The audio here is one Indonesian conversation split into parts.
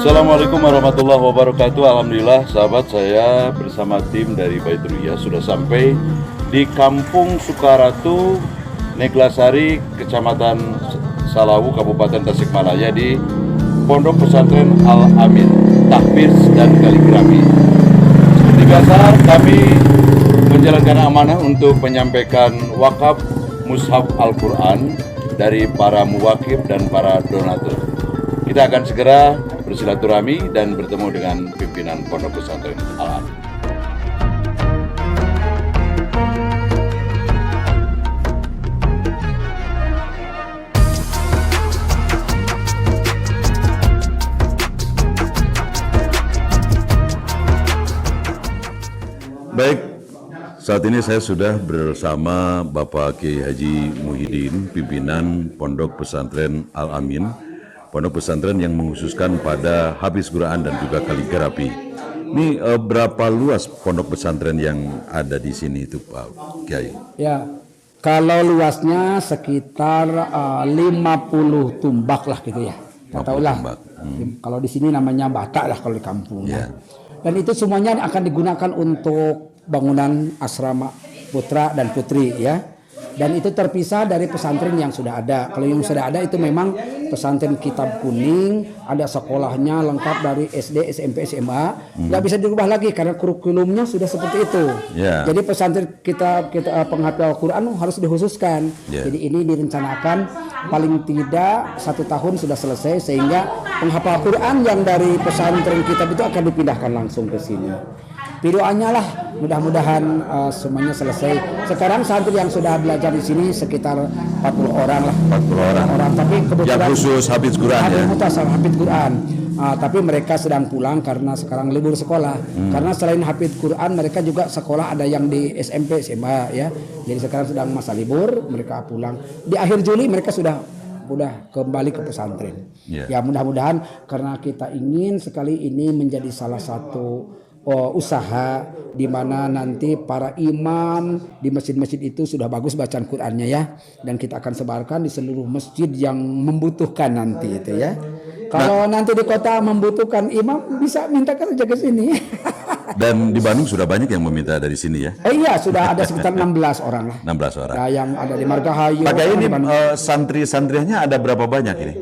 Assalamualaikum warahmatullahi wabarakatuh. Alhamdulillah sahabat, saya bersama tim dari Baitul Riyah sudah sampai di Kampung Sukaratu, Neglasari, Kecamatan Salawu, Kabupaten Tasikmalaya, di Pondok Pesantren Al-Amin, Tahfiz dan Kaligrafi. Seperti biasa, kami menjalankan amanah untuk menyampaikan wakaf mushaf Al-Quran dari para muwakif dan para donatur. Kita akan segera bersilaturahmi dan bertemu dengan pimpinan Pondok Pesantren Al-Amin. Baik, saat ini saya sudah bersama Bapak Kiai Haji Muhyiddin, pimpinan Pondok Pesantren Al-Amin, pondok pesantren yang mengkhususkan pada Hafiz Quran dan juga kaligrafi. Ini berapa luas pondok pesantren yang ada di sini itu, Pak Kiai? Ya, kalau luasnya sekitar 50 tumbak lah gitu ya. Tahulah. Kalau di sini namanya batak lah kalau di kampung. Ya. Dan itu semuanya akan digunakan untuk bangunan asrama putra dan putri ya. Dan itu terpisah dari pesantren yang sudah ada. Kalau yang sudah ada itu memang pesantren Kitab Kuning, ada sekolahnya lengkap dari SD, SMP, SMA. Nggak bisa dirubah lagi karena kurikulumnya sudah seperti itu. Yeah. Jadi pesantren kita penghafal Al-Quran harus dikhususkan. Yeah. Jadi ini direncanakan paling tidak 1 tahun sudah selesai, sehingga penghafal Al-Quran yang dari pesantren Kitab itu akan dipindahkan langsung ke sini. Doanya lah, mudah-mudahan semuanya selesai. Sekarang santri yang sudah belajar di sini sekitar 40 orang lah. 40 orang. Tapi kebetulan yang khusus Hafiz Quran ya. Hafiz Quran. Tapi mereka sedang pulang karena sekarang libur sekolah. Karena selain Hafiz Quran, mereka juga sekolah ada yang di SMP, SMA ya. Jadi sekarang sedang masa libur, mereka pulang. Di akhir Juli mereka sudah kembali ke pesantren. Ya mudah-mudahan, karena kita ingin sekali ini menjadi salah satu usaha di mana nanti para imam di masjid-masjid itu sudah bagus bacaan Qur'annya ya, dan kita akan sebarkan di seluruh masjid yang membutuhkan nanti itu ya. Kalau nanti di kota membutuhkan imam, bisa minta saja ke sini. Dan di Bandung sudah banyak yang meminta dari sini ya? Iya, sudah ada sekitar 16 orang lah. 16 orang. Nah, yang ada di Margahayu. Pak Kiai, ini santri-santrinya ada berapa banyak ini?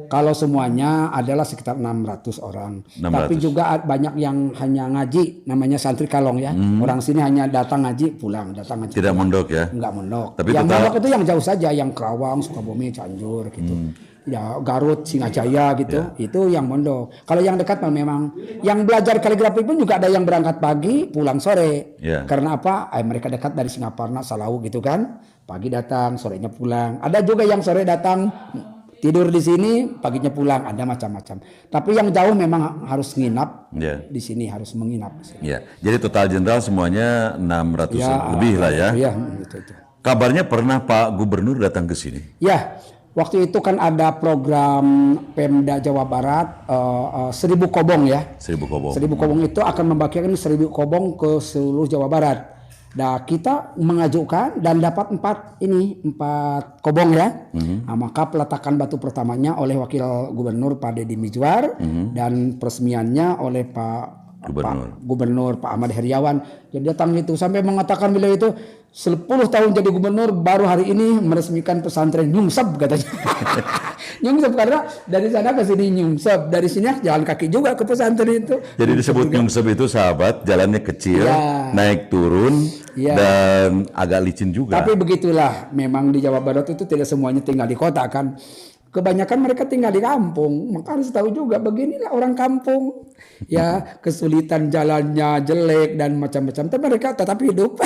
Kalau semuanya adalah sekitar 600 orang. 600. Tapi juga banyak yang hanya ngaji, namanya santri kalong ya. Orang sini hanya datang ngaji, pulang, datang ngaji. Tidak pulang. Mondok ya? Enggak mondok. Tapi yang mondok itu yang jauh saja, yang Kerawang, Sukabumi, Cianjur gitu. Ya, Garut, Singajaya gitu. Itu yang mondok. Kalau yang dekat memang yang belajar kaligrafi pun juga ada yang berangkat pagi, pulang sore. Karena apa? Mereka dekat dari Singaparna, Salawu gitu kan. Pagi datang, sorenya pulang. Ada juga yang sore datang tidur di sini, paginya pulang, ada macam-macam. Tapi yang jauh memang harus nginap di sini, harus menginap di sini. Jadi total jenderal semuanya 600 lebih lah ya. Iya, itu. Kabarnya pernah Pak Gubernur datang ke sini? Ya, waktu itu kan ada program Pemda Jawa Barat 1000 kobong ya. 1000 kobong. 1000 kobong itu akan membagikan 1000 kobong ke seluruh Jawa Barat. Nah, kita mengajukan dan dapat 4 kobong ya. Nah, maka peletakan batu pertamanya oleh Wakil Gubernur Pak Deddy Mizwar dan peresmiannya oleh Pak Gubernur Pak Ahmad Heriawan. Jadi datang itu sampai mengatakan beliau itu 10 tahun jadi gubernur baru hari ini meresmikan pesantren Nyungsep katanya. Nyungsep karena dari sana ke sini Nyungsep, dari sini jalan kaki juga ke pesantren itu. Jadi disebut Nyungsep itu sahabat, jalannya kecil, naik turun dan agak licin juga. Tapi begitulah, memang di Jawa Barat itu tidak semuanya tinggal di kota kan. Kebanyakan mereka tinggal di kampung, maka harus tahu juga beginilah orang kampung. Ya, kesulitan jalannya jelek dan macam-macam, tapi mereka tetap hidup.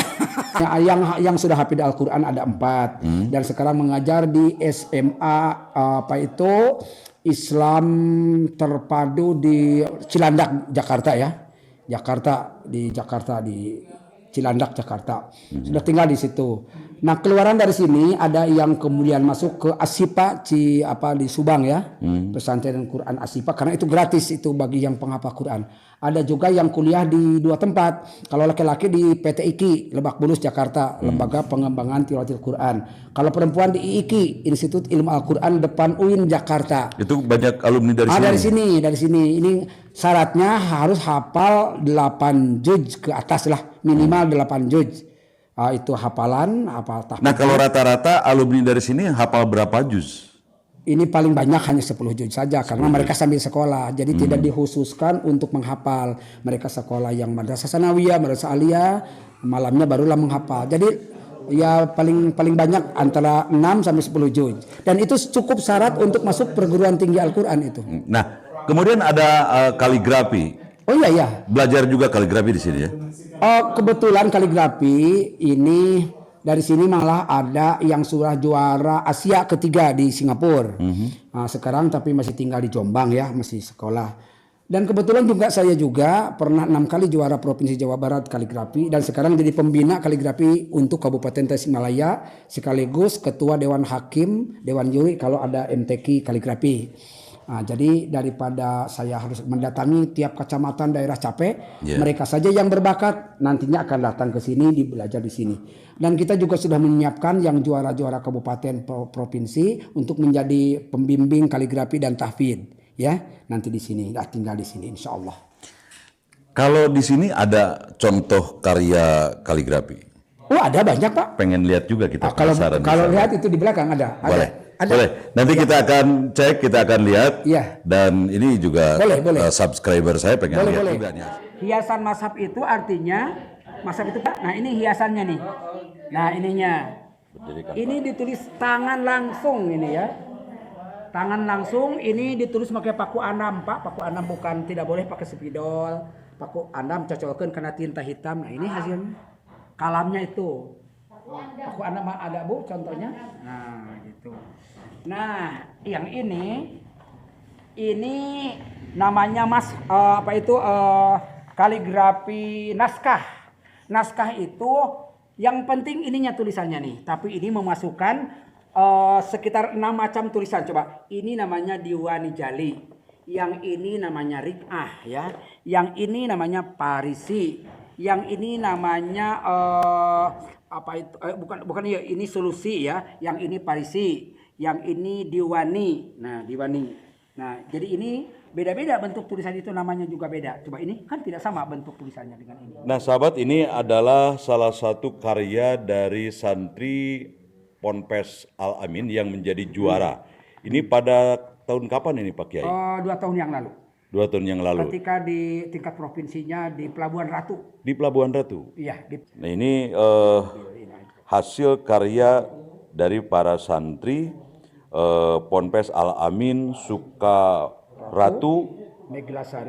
yang sudah hafid Al-Quran ada 4 dan sekarang mengajar di SMA Islam Terpadu di Cilandak, Jakarta ya. Jakarta di Cilandak, Jakarta. Sudah tinggal di situ. Nah, keluaran dari sini ada yang kemudian masuk ke Asipa di Subang ya. Pesantren Quran Asipa karena itu gratis itu bagi yang penghafal Quran. Ada juga yang kuliah di 2 tempat. Kalau laki-laki di PT IKI Lebak Bulus Jakarta, Lembaga Pengembangan Tilawatil Quran. Kalau perempuan di IIKI, Institut Ilmu Al-Quran depan UIN Jakarta. Itu banyak alumni dari sini. Dari sini. Ini syaratnya harus hafal 8 juz ke atas lah, minimal 8 juz. Itu hafalan, hafal tahfidz. Nah, kalau rata-rata alumni dari sini hafal berapa juz? Ini paling banyak hanya 10 juz saja karena mereka sambil sekolah. Jadi tidak dikhususkan untuk menghafal. Mereka sekolah yang madrasah sanawiyah, madrasah aliyah, malamnya barulah menghafal. Jadi ya paling banyak antara 6 sampai 10 juz. Dan itu cukup syarat untuk masuk perguruan tinggi Al-Qur'an itu. Nah, kemudian ada kaligrafi. Oh iya. Belajar juga kaligrafi di sini ya. Kebetulan kaligrafi ini dari sini malah ada yang sudah juara Asia ketiga di Singapura. Sekarang tapi masih tinggal di Jombang ya, masih sekolah. Dan kebetulan juga saya juga pernah 6 kali juara Provinsi Jawa Barat kaligrafi dan sekarang jadi pembina kaligrafi untuk Kabupaten Tasikmalaya sekaligus ketua Dewan Hakim, Dewan Juri kalau ada MTQ kaligrafi. Jadi daripada saya harus mendatangi tiap kecamatan daerah capek, mereka saja yang berbakat nantinya akan datang ke sini belajar di sini. Dan kita juga sudah menyiapkan yang juara-juara kabupaten provinsi untuk menjadi pembimbing kaligrafi dan tahfidz ya. Nanti di sini, tinggal di sini insya Allah. Kalau di sini ada contoh karya kaligrafi. Oh, ada banyak, Pak. Pengen lihat juga kita penasaran. Kalau lihat itu di belakang ada. Boleh. Ada. Boleh. Nanti kita akan cek, kita akan lihat. Iya. Dan ini juga boleh. Subscriber saya pengen lihat boleh. juga nih. Hiasan mazhab itu artinya mazhab itu. Nah, ini hiasannya nih. Nah, ininya. Ini ditulis tangan langsung ini ya. Tangan langsung ini ditulis pakai paku anam, Pak. Paku anam bukan, tidak boleh pakai spidol. Paku anam cocolkan kena tinta hitam. Nah, ini hasilnya. Kalamnya itu. Paku anam ada, Bu, contohnya. Nah, gitu. Nah, yang ini namanya kaligrafi naskah. Naskah itu yang penting ininya tulisannya nih. Tapi ini memasukkan sekitar 6 macam tulisan. Coba, ini namanya Diwani Jali. Yang ini namanya Rik'ah ya. Yang ini namanya Parisi. Yang ini namanya bukan ya, ini solusi ya. Yang ini Parisi. Yang ini Diwani. Nah, Diwani. Nah, jadi ini beda-beda bentuk tulisan itu namanya juga beda. Coba ini kan tidak sama bentuk tulisannya dengan ini. Nah, sahabat, ini adalah salah satu karya dari santri Ponpes Al-Amin yang menjadi juara. Ini pada tahun kapan ini, Pak Kiai? 2 tahun yang lalu. 2 tahun yang lalu. Ketika di tingkat provinsinya di Pelabuhan Ratu. Di Pelabuhan Ratu. Iya. Nah, ini hasil karya dari para santri Ponpes Al-Amin Sukaratu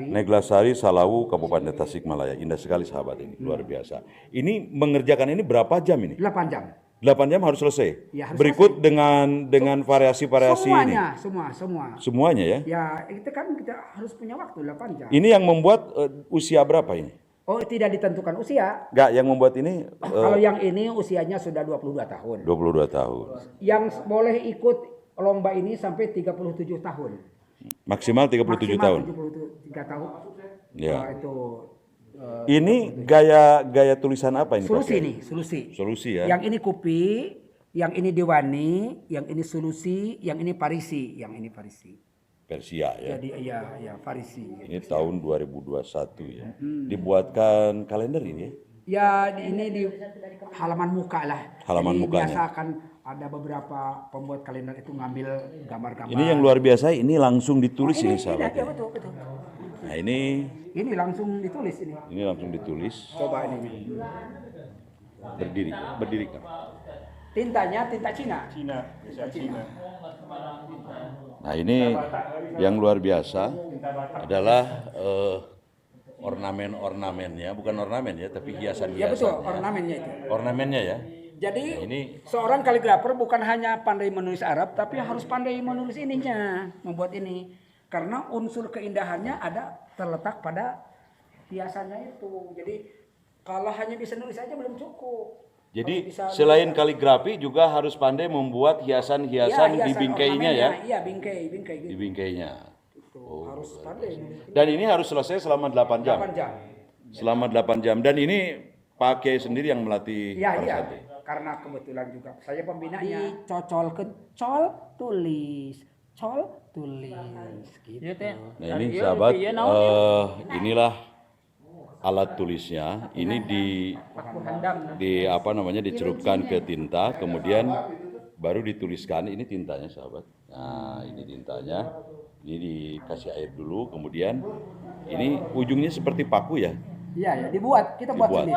Neglasari Salawu Kabupaten Tasikmalaya. Indah sekali, sahabat, ini luar biasa. Ini mengerjakan ini berapa jam ini? 8 jam. 8 jam harus selesai. Ya, harus berikut selesai. dengan variasi-variasi ini. Semua. Semuanya ya? Ya, itu kan kita harus punya waktu 8 jam. Ini yang membuat usia berapa ini? Oh, tidak ditentukan usia. Enggak, yang membuat ini kalau yang ini usianya sudah 22 tahun. 22 tahun. Yang boleh ikut lomba ini sampai 37 tahun. Maksimal 37 tahun. 33 tahun. Ya. Itu ini gaya tulisan apa ini? Solusi nih, Solusi ya. Yang ini Kupi, yang ini Diwani, yang ini Solusi, yang ini Parisi, Persia ya. Jadi ya Parisi. Ini tahun 2021 ya. Dibuatkan kalender ini ya. Ya, ini di halaman muka lah. Halaman mukanya. Biasa kan ada beberapa pembuat kalender itu ngambil gambar-gambar. Ini yang luar biasa, ini langsung ditulis ini, sahabat. Ya, betul. Nah, ini langsung ditulis ini. Ini langsung ditulis. Coba ini. Berdiri kan. Tintanya tinta Cina. Cina. Nah, ini yang luar biasa adalah ornamen-ornamennya, bukan ornamen ya, tapi hiasan-hiasan. Ya betul, ornamennya itu. Ornamennya ya. Jadi nah, ini seorang kaligrafer bukan hanya pandai menulis Arab, tapi harus pandai menulis ininya, membuat ini. Karena unsur keindahannya ada terletak pada hiasannya itu. Jadi Kalau hanya bisa nulis saja belum cukup. Jadi Bisa selain kaligrafi juga harus pandai membuat hiasan-hiasan di hiasan bingkainya ya, ornamennya. Iya, bingkai di gitu. bingkainya. Harus pandai nulis. Dan ini harus selesai selama 8 jam. 8 jam. Selama 8 jam. Dan ini Pak Kiai sendiri yang melatih Iya, para iya. santri. Karena kebetulan juga saya pembinanya. Dicocol ke col tulis, col tulis gitu. Nah ini sahabat, inilah alat tulisnya. Ini dicerupkan ke tinta, kemudian baru dituliskan. Ini tintanya sahabat. Nah ini tintanya. Ini dikasih air dulu, kemudian ini ujungnya seperti paku ya. Iya, ya, dibuat. Kita buat sendiri.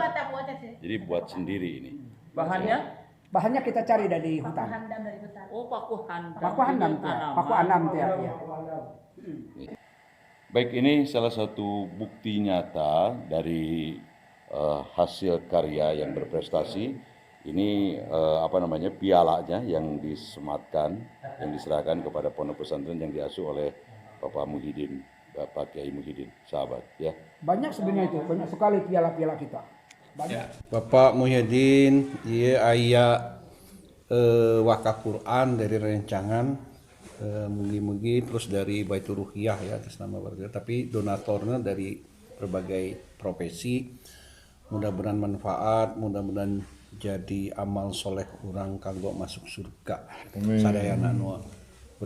Jadi buat sendiri ini. Bahannya kita cari dari hutan. Oh, paku handam. Paku handam tuh. Paku handam tuh ya. Baik, ini salah satu bukti nyata dari hasil karya yang berprestasi. Ini pialanya yang disematkan, yang diserahkan kepada pondok pesantren yang diasuh oleh Bapak Muhyiddin, Bapak Kiai Muhyiddin, sahabat ya. Banyak sebenarnya itu, banyak sekali piala-piala kita. Banyak. Bapak Muhyiddin, iya ayah wakaf Quran dari rencangan mugi-mugi terus dari Baitur Ruhiyah ya atas nama warga, tapi donatornya dari berbagai profesi. Mudah-mudahan manfaat, mudah-mudahan jadi amal soleh orang kanggo masuk surga. Sadayana nu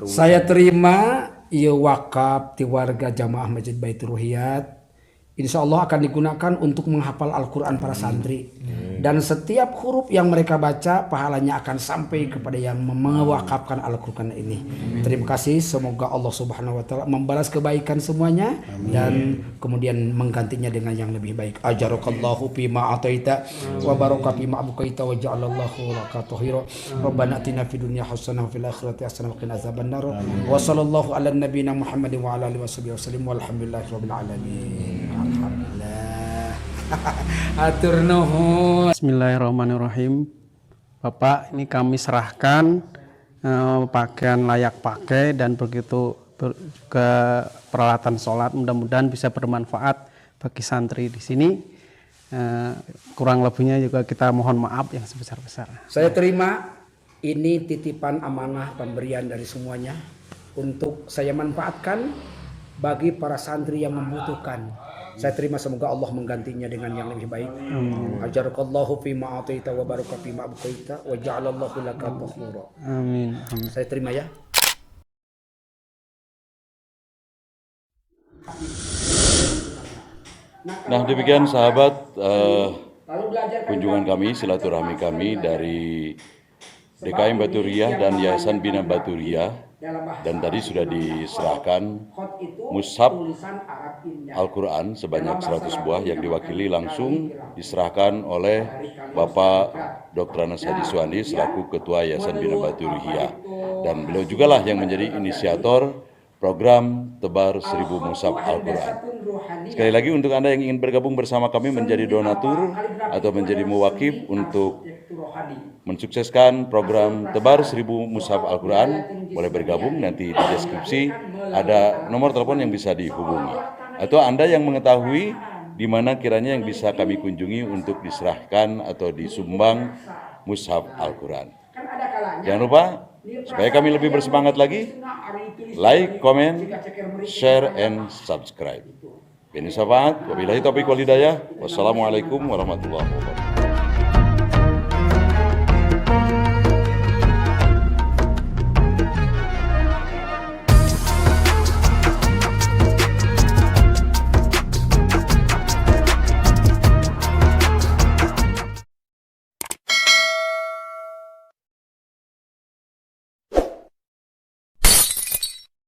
Saya terima ieu wakaf ti warga jamaah Masjid Baitur Ruhiyat. Insya Allah akan digunakan untuk menghafal Al-Quran para santri. Dan setiap huruf yang mereka baca, pahalanya akan sampai kepada yang mewakafkan Al-Quran ini. Terima kasih, semoga Allah Subhanahu Wa Taala membalas kebaikan semuanya. Dan kemudian menggantinya dengan yang lebih baik. Ajarakallahu fima ataita wa baraka fima abqaita wa ja'alallahu laka tahira. Rabbana atina fid dunya hasanah wa fil akhirati hasanah wa qina azabannar. Wa sallallahu ala nabiyyina Muhammadin wa ala alihi wasallam walhamdulillahi rabbil alamin. Alhamdulillah. Atur nuhun. Bismillahirrahmanirrahim. Bapak, ini kami serahkan pakaian layak pakai dan begitu ke peralatan sholat. Mudah-mudahan bisa bermanfaat bagi santri di sini. Kurang lebihnya juga kita mohon maaf yang sebesar-besar. Saya terima ini titipan amanah pemberian dari semuanya untuk saya manfaatkan bagi para santri yang membutuhkan. Saya terima, semoga Allah menggantinya dengan yang lebih baik. Ajarakallahu fima ataita wa baraka fima abqaita wa ja'alallahu laka tahura. Amin. Saya terima ya. Nah demikian sahabat kunjungan kami, silaturahmi kami dari DKM Baturiah dan Yayasan Bina Baturiah. Dan tadi sudah diserahkan mushaf Al-Quran sebanyak 100 buah yang diwakili langsung diserahkan oleh Bapak Dr. Anas Haji Suwandi selaku Ketua Yayasan Bina Baturiah. Dan beliau jugalah yang menjadi inisiator program Tebar 1000 Mushaf Al-Quran. Sekali lagi untuk Anda yang ingin bergabung bersama kami menjadi donatur atau menjadi muwakif untuk mensukseskan program Tebar 1000 Mushaf Al-Quran, boleh bergabung. Nanti di deskripsi ada nomor telepon yang bisa dihubungi. Atau Anda yang mengetahui di mana kiranya yang bisa kami kunjungi untuk diserahkan atau disumbang Mushaf Al-Quran. Jangan lupa, supaya kami lebih bersemangat lagi, like, comment, share, and subscribe. Bini syafaat, wabillahi taufiq wal hidayah. Wassalamualaikum warahmatullahi wabarakatuh.